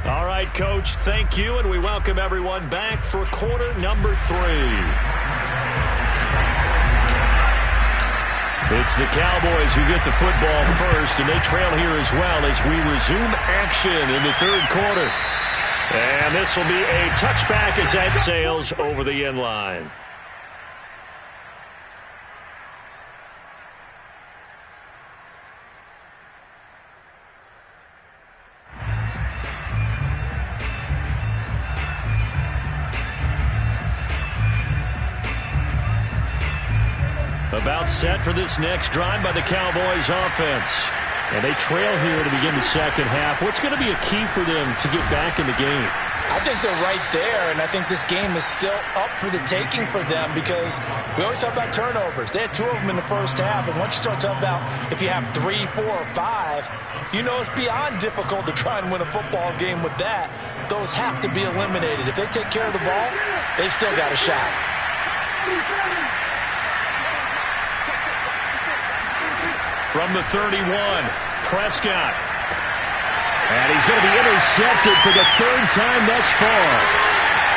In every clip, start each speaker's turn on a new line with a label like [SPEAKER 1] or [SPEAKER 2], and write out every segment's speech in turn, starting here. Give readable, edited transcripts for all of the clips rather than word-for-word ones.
[SPEAKER 1] All right, Coach, thank you, and we welcome everyone back for quarter number 3. It's the Cowboys who get the football first, and they trail here as well as we resume action in the third quarter. And this will be a touchback as that sails over the end line. About set for this next drive by the Cowboys offense. And they trail here to begin the second half. What's going to be a key for them to get back in the game?
[SPEAKER 2] I think they're right there, and I think this game is still up for the taking for them because we always talk about turnovers. They had 2 of them in the first half, and once you start talking about if you have 3, 4, or 5, you know it's beyond difficult to try and win a football game with that. Those have to be eliminated. If they take care of the ball, they've still got a shot.
[SPEAKER 1] From the 31, Prescott. And he's going to be intercepted for the 3rd time thus far.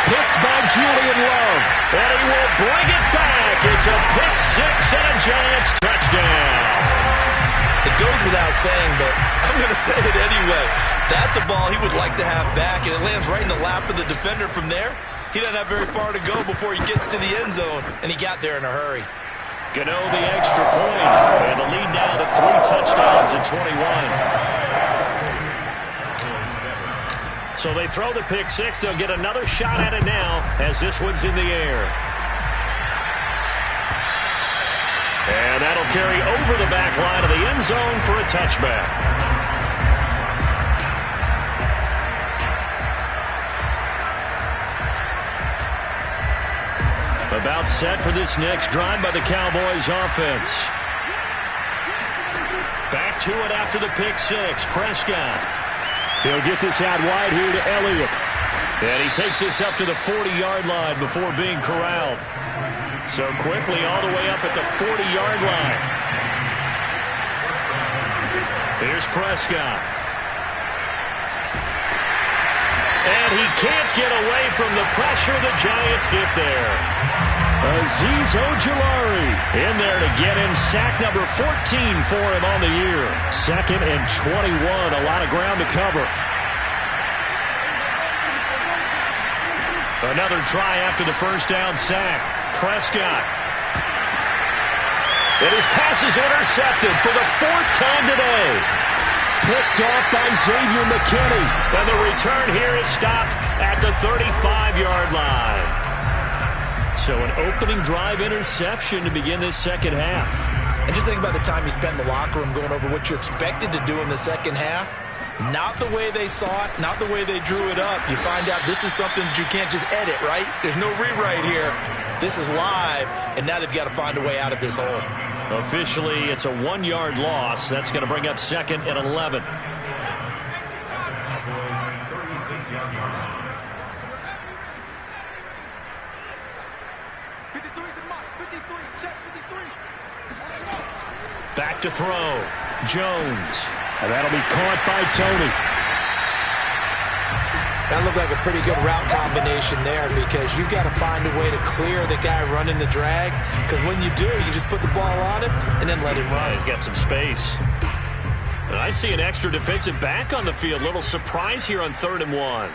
[SPEAKER 1] Picked by Julian Love. And he will bring it back. It's a pick 6 and a Giants touchdown.
[SPEAKER 2] It goes without saying, but I'm going to say it anyway. That's a ball he would like to have back, and it lands right in the lap of the defender from there. He doesn't have very far to go before he gets to the end zone, and he got there in a hurry.
[SPEAKER 1] Gano the extra point, and the lead now to 3 touchdowns in 21. So they throw the pick 6. They'll get another shot at it now as this one's in the air. And that'll carry over the back line of the end zone for a touchback. About set for this next drive by the Cowboys offense. Back to it after the pick 6. Prescott. He'll get this out wide here to Elliott. And he takes this up to the 40-yard line before being corralled. So quickly all the way up at the 40-yard line. Here's Prescott. And he can't get away from the pressure. The Giants get there. Azeez Ojulari in there to get him sack number 14 for him on the year. 2nd and 21. A lot of ground to cover. Another try after the first down sack. Prescott. And his pass is intercepted for the 4th time today. Picked off by Xavier McKinney. And the return here is stopped at the 35-yard line. So an opening drive interception to begin this second half.
[SPEAKER 2] And just think about the time you spent in the locker room going over what you expected to do in the second half. Not the way they saw it, not the way they drew it up. You find out this is something that you can't just edit, right? There's no rewrite here. This is live, and now they've got to find a way out of this hole.
[SPEAKER 1] Officially, it's a 1-yard loss. That's going to bring up 2nd and 11. Back to throw. Jones. And that'll be caught by Tony.
[SPEAKER 2] That looked like a pretty good route combination there because you've got to find a way to clear the guy running the drag. Because when you do, you just put the ball on him and then let him run.
[SPEAKER 1] He's got some space. And I see an extra defensive back on the field. Little surprise here on 3rd and 1.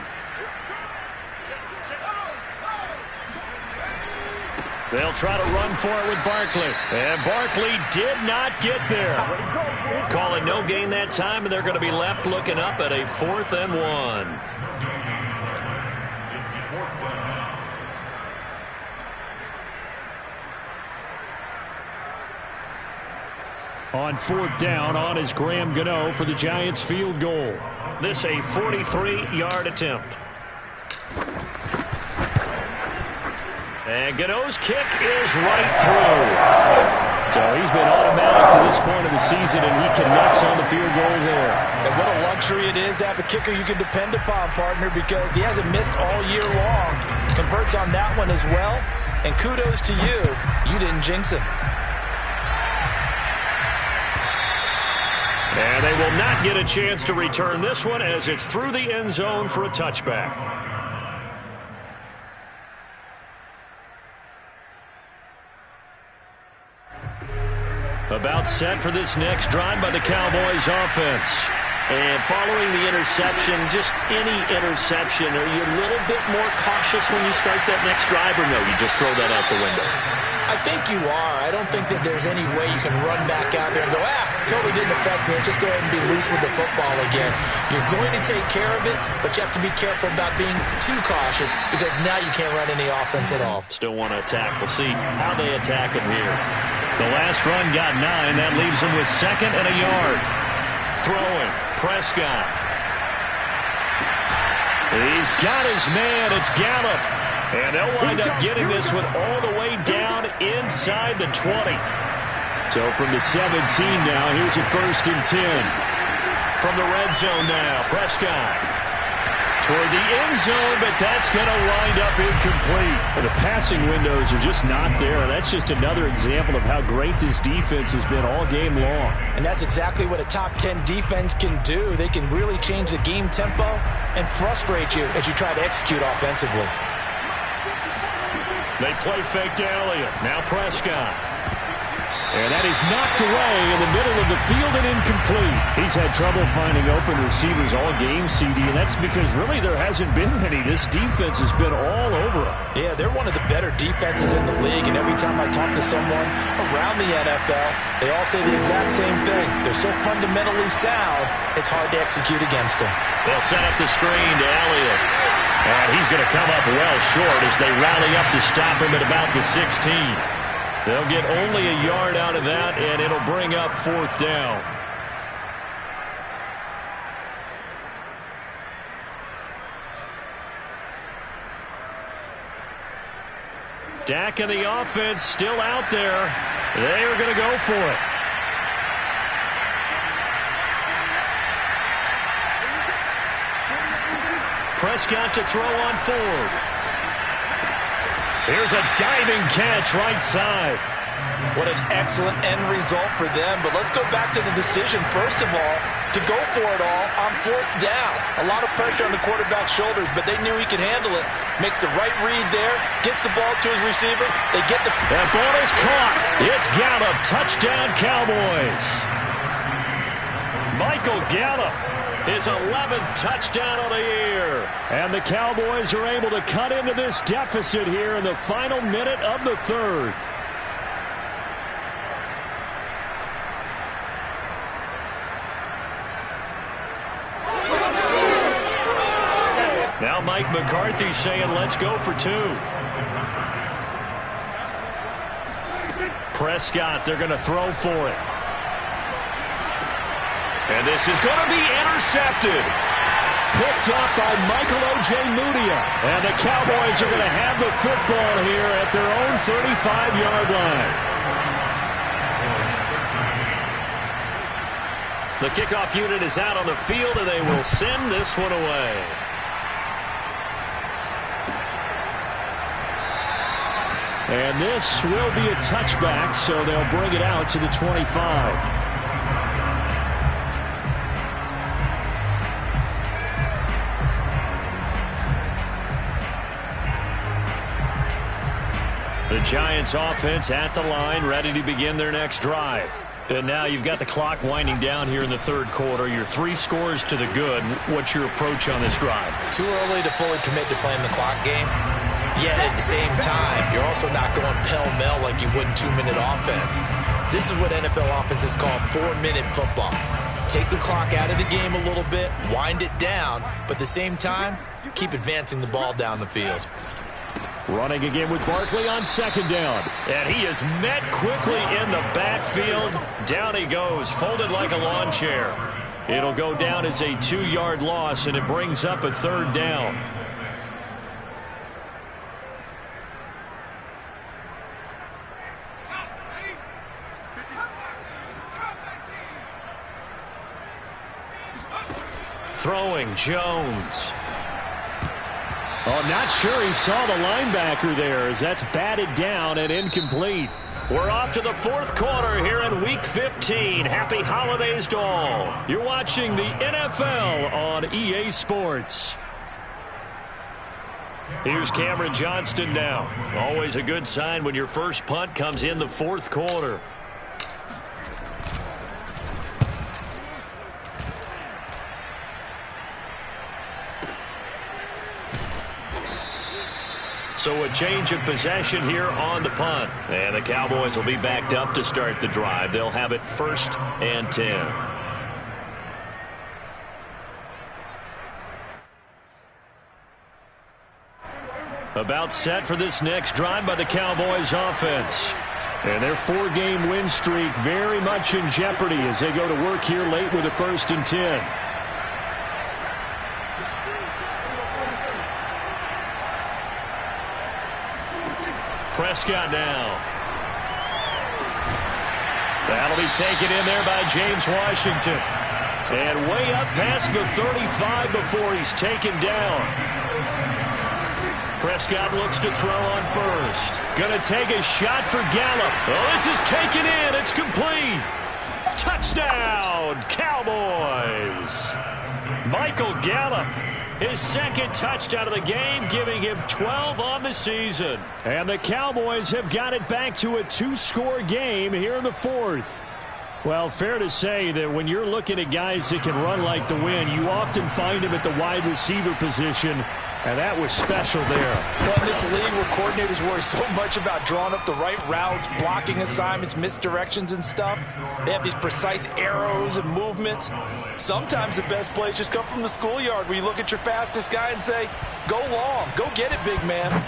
[SPEAKER 1] They'll try to run for it with Barkley. And Barkley did not get there. Call it no gain that time, and they're going to be left looking up at a 4th and 1. On 4th down, on is Graham Gano for the Giants field goal. This a 43-yard attempt. And Gano's kick is right through. So he's been automatic to this point of the season, and he connects on the field goal there.
[SPEAKER 2] And what a luxury it is to have a kicker you can depend upon, partner, because he hasn't missed all year long. Converts on that one as well. And kudos to you. You didn't jinx him.
[SPEAKER 1] And they will not get a chance to return this one as it's through the end zone for a touchback. About set for this next drive by the Cowboys offense. And following the interception, just any interception, are you a little bit more cautious when you start that next drive, or no, you just throw that out the window?
[SPEAKER 2] I think you are. I don't think that there's any way you can run back out there and go, totally didn't affect me. Let's just go ahead and be loose with the football again. You're going to take care of it, but you have to be careful about being too cautious because now you can't run any offense at all.
[SPEAKER 1] Still want to attack. We'll see how they attack him here. The last run got 9. That leaves him with 2nd and a yard. Throwing. Prescott. He's got his man. It's Gallup. And they'll wind up getting this one all the way down inside the 20. So from the 17 now, here's a 1st and 10. From the red zone now, Prescott. Toward the end zone, but that's going to wind up incomplete. And the passing windows are just not there. That's just another example of how great this defense has been all game long.
[SPEAKER 2] And that's exactly what a top 10 defense can do. They can really change the game tempo and frustrate you as you try to execute offensively.
[SPEAKER 1] They play fake to Elliott. Now Prescott. And that is knocked away in the middle of the field and incomplete. He's had trouble finding open receivers all game, CD, and that's because really there hasn't been many. This defense has been all over him.
[SPEAKER 2] Yeah, they're one of the better defenses in the league, and every time I talk to someone around the NFL, they all say the exact same thing. They're so fundamentally sound, it's hard to execute against them.
[SPEAKER 1] They'll set up the screen to Elliott. And he's going to come up well short as they rally up to stop him at about the 16. They'll get only a yard out of that, and it'll bring up 4th down. Dak and the offense still out there. They are going to go for it. Prescott to throw on 4th. Here's a diving catch right side.
[SPEAKER 2] What an excellent end result for them. But let's go back to the decision, first of all, to go for it all on 4th down. A lot of pressure on the quarterback's shoulders, but they knew he could handle it. Makes the right read there, gets the ball to his receiver. They get the...
[SPEAKER 1] That ball is caught. It's Gallup. Touchdown, Cowboys. Michael Gallup. His 11th touchdown of the year. And the Cowboys are able to cut into this deficit here in the final minute of the 3rd. Now Mike McCarthy saying, let's go for 2. Prescott, they're going to throw for it. And this is going to be intercepted. Picked up by Michael O.J. Mudia. And the Cowboys are going to have the football here at their own 35-yard line. The kickoff unit is out on the field, and they will send this one away. And this will be a touchback, so they'll bring it out to the 25. The Giants offense at the line, ready to begin their next drive. And now you've got the clock winding down here in the 3rd quarter. You're 3 scores to the good. What's your approach on this drive?
[SPEAKER 2] Too early to fully commit to playing the clock game. Yet at the same time, you're also not going pell-mell like you would in 2-minute offense. This is what NFL offenses call 4-minute football. Take the clock out of the game a little bit, wind it down, but at the same time, keep advancing the ball down the field.
[SPEAKER 1] Running again with Barkley on 2nd down. And he is met quickly in the backfield. Down he goes, folded like a lawn chair. It'll go down as a 2-yard loss, and it brings up a 3rd down. Throwing, Jones. Oh, not sure he saw the linebacker there as that's batted down and incomplete. We're off to the fourth quarter here in Week 15. Happy holidays to all. You're watching the NFL on EA Sports. Here's Cameron Johnston now. Always a good sign when your first punt comes in the fourth quarter. So a change of possession here on the punt. And the Cowboys will be backed up to start the drive. They'll have it 1st and 10. About set for this next drive by the Cowboys offense. And their 4-game win streak very much in jeopardy as they go to work here late with a 1st and 10. Prescott now. That'll be taken in there by James Washington. And way up past the 35 before he's taken down. Prescott looks to throw on first. Gonna take a shot for Gallup. Oh, this is taken in. It's complete. Touchdown, Cowboys. Michael Gallup. His 2nd touchdown of the game, giving him 12 on the season. And the Cowboys have got it back to a 2-score game here in the 4th. Well, fair to say that when you're looking at guys that can run like the wind, you often find them at the wide receiver position, and that was special there.
[SPEAKER 2] Well, in this league where coordinators worry so much about drawing up the right routes, blocking assignments, misdirections and stuff, they have these precise arrows and movements. Sometimes the best plays just come from the schoolyard where you look at your fastest guy and say, go long, go get it, big man.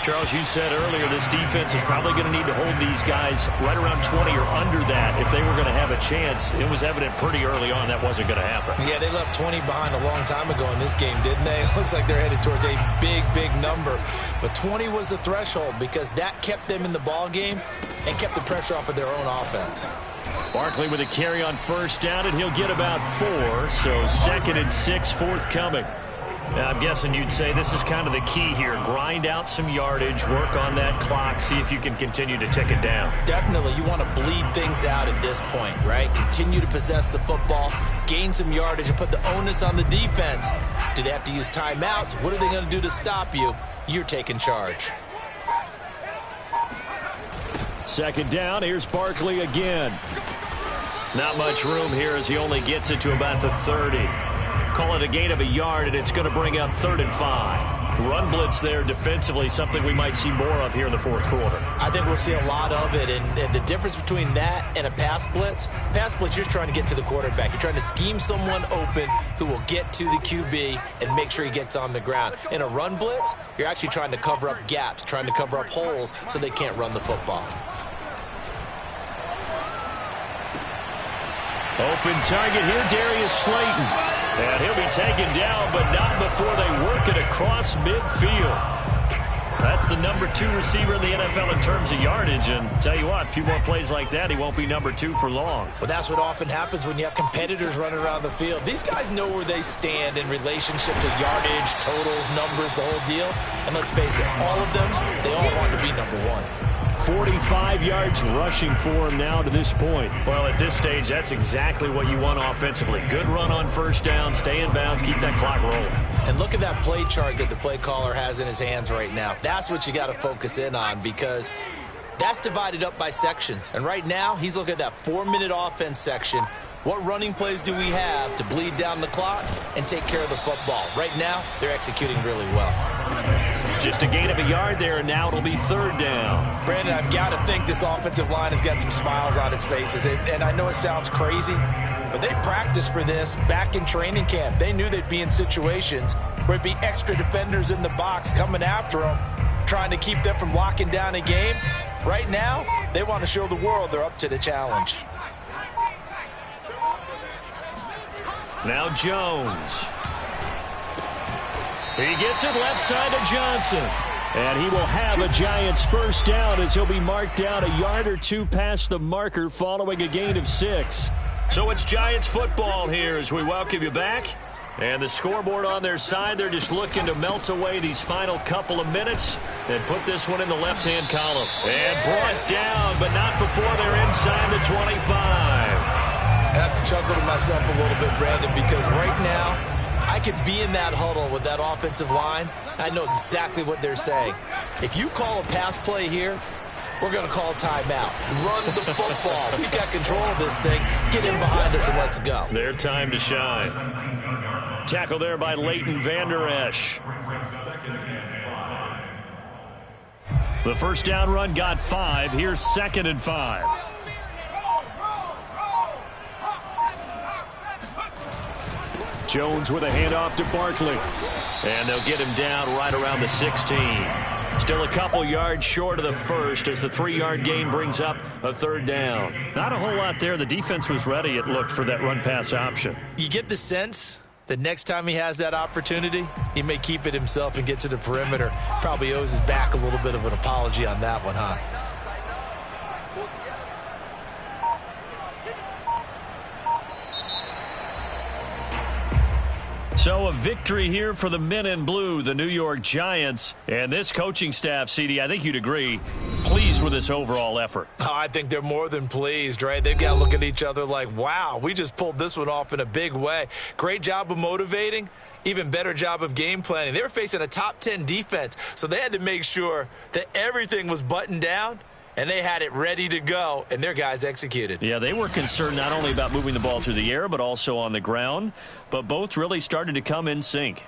[SPEAKER 1] Charles, you said earlier this defense is probably going to need to hold these guys right around 20 or under that if they were going to have a chance. It was evident pretty early on that wasn't going to happen.
[SPEAKER 2] Yeah, they left 20 behind a long time ago in this game, didn't they? It looks like they're headed towards a big, big number. But 20 was the threshold because that kept them in the ball game and kept the pressure off of their own offense.
[SPEAKER 1] Barkley with a carry on 1st down, and he'll get about 4. So 2nd and 6 forthcoming. Now, I'm guessing you'd say this is kind of the key here. Grind out some yardage, work on that clock, see if you can continue to tick it down.
[SPEAKER 2] Definitely. You want to bleed things out at this point, right? Continue to possess the football, gain some yardage, and put the onus on the defense. Do they have to use timeouts? What are they going to do to stop you? You're taking charge.
[SPEAKER 1] 2nd down. Here's Barkley again. Not much room here as he only gets it to about the 30. Call it a gain of a yard, and it's going to bring up 3rd and 5. Run blitz there defensively, something we might see more of here in the 4th quarter.
[SPEAKER 2] I think we'll see a lot of it, and the difference between that and a pass blitz, you're just trying to get to the quarterback. You're trying to scheme someone open who will get to the QB and make sure he gets on the ground. In a run blitz, you're actually trying to cover up gaps, trying to cover up holes so they can't run the football.
[SPEAKER 1] Open target here, Darius Slayton. And he'll be taken down, but not before they work it across midfield. That's the number 2 receiver in the NFL in terms of yardage. And tell you what, a few more plays like that, he won't be number 2 for long.
[SPEAKER 2] Well, that's what often happens when you have competitors running around the field. These guys know where they stand in relationship to yardage, totals, numbers, the whole deal. And let's face it, all of them, they all want to be number 1.
[SPEAKER 1] 45 yards rushing for him now to this point. Well, at this stage, that's exactly what you want offensively. Good run on 1st down, stay in bounds, keep that clock rolling.
[SPEAKER 2] And look at that play chart that the play caller has in his hands right now. That's what you got to focus in on because that's divided up by sections. And right now, he's looking at that 4-minute offense section. What running plays do we have to bleed down the clock and take care of the football? Right now, they're executing really well.
[SPEAKER 1] Just a gain of a yard there, and now it'll be 3rd down.
[SPEAKER 2] Brandon, I've got to think this offensive line has got some smiles on its faces. And I know it sounds crazy, but they practiced for this back in training camp. They knew they'd be in situations where it'd be extra defenders in the box coming after them, trying to keep them from locking down a game. Right now, they want to show the world they're up to the challenge.
[SPEAKER 1] Now Jones. He gets it left side to Johnson. And he will have a Giants 1st down as he'll be marked down a yard or 2 past the marker following a gain of 6. So it's Giants football here as we welcome you back. And the scoreboard on their side, they're just looking to melt away these final couple of minutes and put this one in the left-hand column. And brought down, but not before they're inside the 25.
[SPEAKER 2] I have to chuckle to myself a little bit, Brandon, because right now I could be in that huddle with that offensive line. I know exactly what they're saying. If you call a pass play here, we're going to call timeout. Run the football. We got control of this thing. Get in behind us and let's go.
[SPEAKER 1] Their time to shine. Tackle there by Leighton Vander Esch. The first down run got 5. Here's 2nd and 5. Jones with a handoff to Barkley. And they'll get him down right around the 16. Still a couple yards short of the first as the 3-yard gain brings up a 3rd down. Not a whole lot there. The defense was ready, it looked, for that run-pass option.
[SPEAKER 2] You get the sense that next time he has that opportunity, he may keep it himself and get to the perimeter. Probably owes his back a little bit of an apology on that one, huh?
[SPEAKER 1] So a victory here for the men in blue, the New York Giants. And this coaching staff, CD, I think you'd agree, pleased with this overall effort.
[SPEAKER 2] Oh, I think they're more than pleased, right? They've got to look at each other like, wow, we just pulled this one off in a big way. Great job of motivating. Even better job of game planning. They were facing a top 10 defense, so they had to make sure that everything was buttoned down, and they had it ready to go, and their guys executed.
[SPEAKER 1] Yeah, they were concerned not only about moving the ball through the air, but also on the ground. But both really started to come in sync.